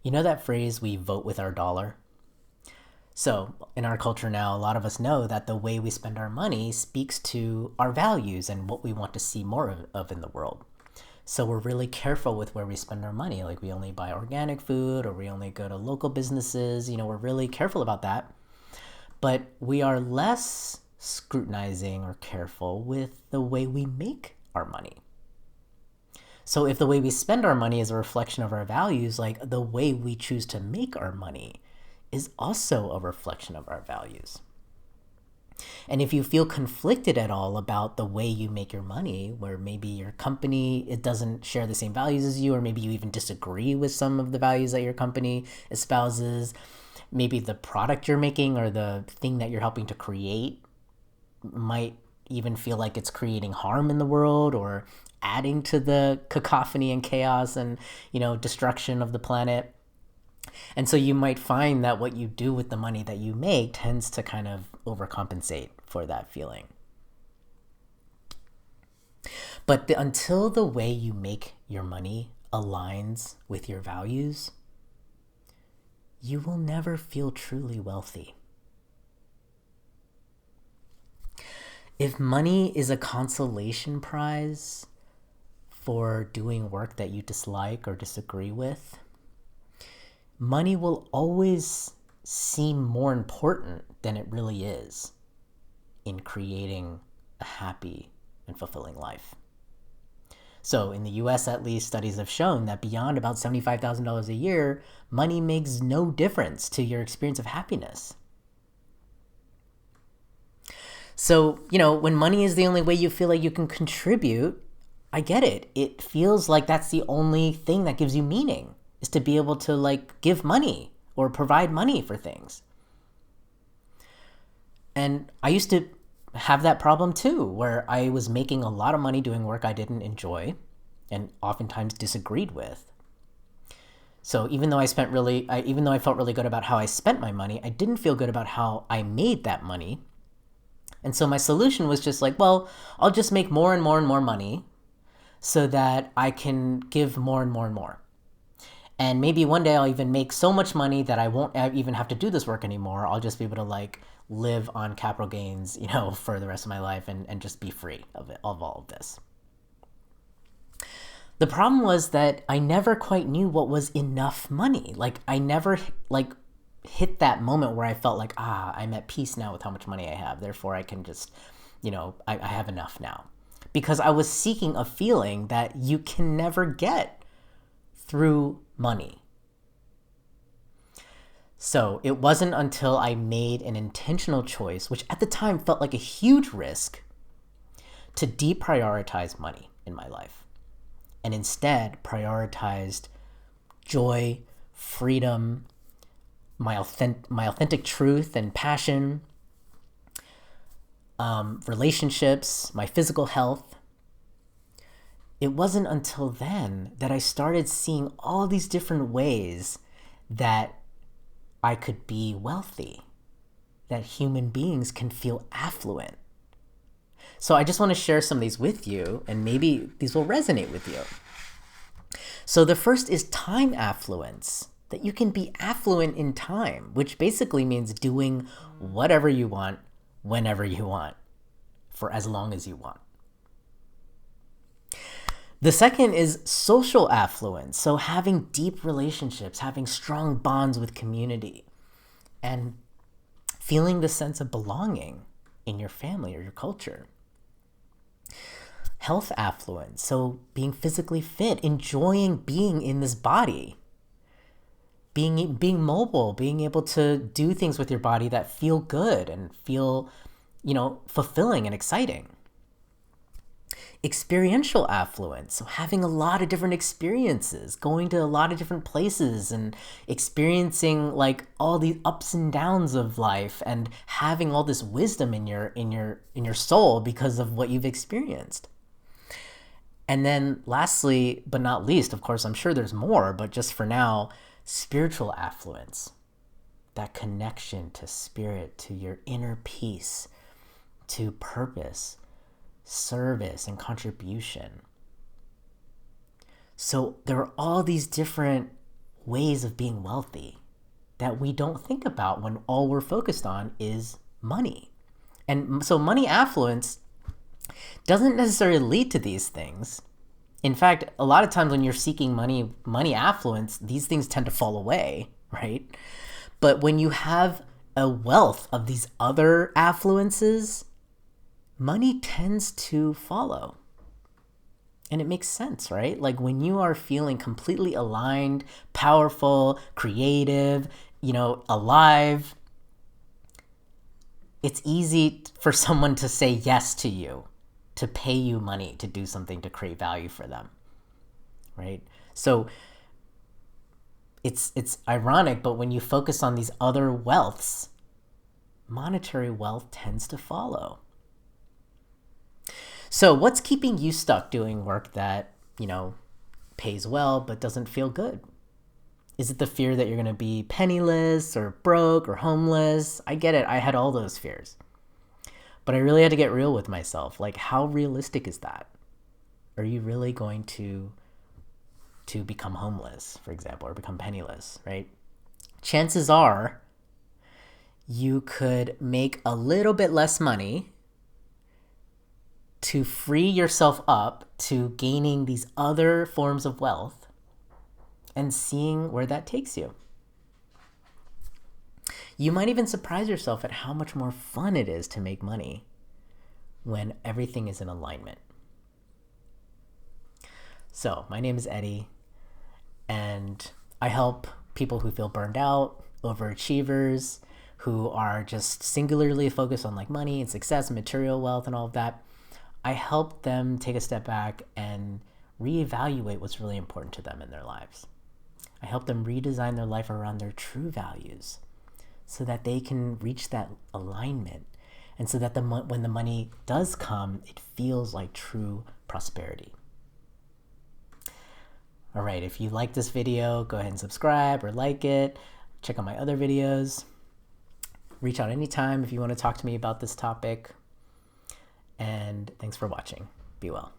You know that phrase, we vote with our dollar? So, in our culture now, a lot of us know that the way we spend our money speaks to our values and what we want to see more of in the world. So, we're really careful with where we spend our money. Like, we only buy organic food or we only go to local businesses. We're really careful about that. But we are less scrutinizing or careful with the way we make our money. So if the way we spend our money is a reflection of our values, like the way we choose to make our money is also a reflection of our values. And if you feel conflicted at all about the way you make your money, where maybe your company, it doesn't share the same values as you, or maybe you even disagree with some of the values that your company espouses, maybe the product you're making or the thing that you're helping to create might even feel like it's creating harm in the world or adding to the cacophony and chaos and destruction of the planet. And so you might find that what you do with the money that you make tends to kind of overcompensate for that feeling. But until the way you make your money aligns with your values, you will never feel truly wealthy. If money is a consolation prize for doing work that you dislike or disagree with, money will always seem more important than it really is in creating a happy and fulfilling life. So in the US, at least, studies have shown that beyond about $75,000 a year, money makes no difference to your experience of happiness. So, when money is the only way you feel like you can contribute, I get it. It feels like that's the only thing that gives you meaning, is to be able to give money or provide money for things. And I used to have that problem too, where I was making a lot of money doing work I didn't enjoy and oftentimes disagreed with. So even though I felt really good about how I spent my money, I didn't feel good about how I made that money. And so my solution was just I'll just make more and more and more money so that I can give more and more and more. And maybe one day I'll even make so much money that I won't even have to do this work anymore. I'll just be able to live on capital gains, for the rest of my life and just be free of all of this. The problem was that I never quite knew what was enough money. I never hit that moment where I felt I'm at peace now with how much money I have. Therefore I can just, I have enough now. Because I was seeking a feeling that you can never get through money. So it wasn't until I made an intentional choice, which at the time felt like a huge risk, to deprioritize money in my life and instead prioritized joy, freedom, my authentic truth and passion, relationships, my physical health. It wasn't until then that I started seeing all these different ways that I could be wealthy, that human beings can feel affluent. So I just want to share some of these with you, and maybe these will resonate with you. So the first is time affluence, that you can be affluent in time, which basically means doing whatever you want, whenever you want, for as long as you want. The second is social affluence. So having deep relationships, having strong bonds with community, and feeling the sense of belonging in your family or your culture. Health affluence. So being physically fit, enjoying being in this body, being mobile, being able to do things with your body that feel good and feel, fulfilling and exciting. Experiential affluence, so having a lot of different experiences, going to a lot of different places and experiencing all the ups and downs of life and having all this wisdom in your soul because of what you've experienced. And then lastly, but not least, of course, I'm sure there's more, but just for now, spiritual affluence, that connection to spirit, to your inner peace, to purpose, service, and contribution. So there are all these different ways of being wealthy that we don't think about when all we're focused on is money. And so money affluence doesn't necessarily lead to these things. In fact, a lot of times when you're seeking money affluence, these things tend to fall away, right? But when you have a wealth of these other affluences, money tends to follow. And it makes sense, right? Like when you are feeling completely aligned, powerful, creative, alive, it's easy for someone to say yes to you, to pay you money to do something to create value for them, right? So it's ironic, but when you focus on these other wealths, monetary wealth tends to follow. So what's keeping you stuck doing work that, pays well but doesn't feel good? Is it the fear that you're going to be penniless or broke or homeless? I get it. I had all those fears. But I really had to get real with myself. Like, how realistic is that? Are you really going to become homeless, for example, or become penniless, right? Chances are you could make a little bit less money to free yourself up to gaining these other forms of wealth and seeing where that takes you. You might even surprise yourself at how much more fun it is to make money when everything is in alignment. So, my name is Eddie, and I help people who feel burned out, overachievers, who are just singularly focused on like money and success and material wealth and all of that. I help them take a step back and reevaluate what's really important to them in their lives. I help them redesign their life around their true values so that they can reach that alignment, and so that when the money does come, it feels like true prosperity. All right, if you like this video, go ahead and subscribe or like it. Check out my other videos. Reach out anytime if you want to talk to me about this topic. And thanks for watching. Be well.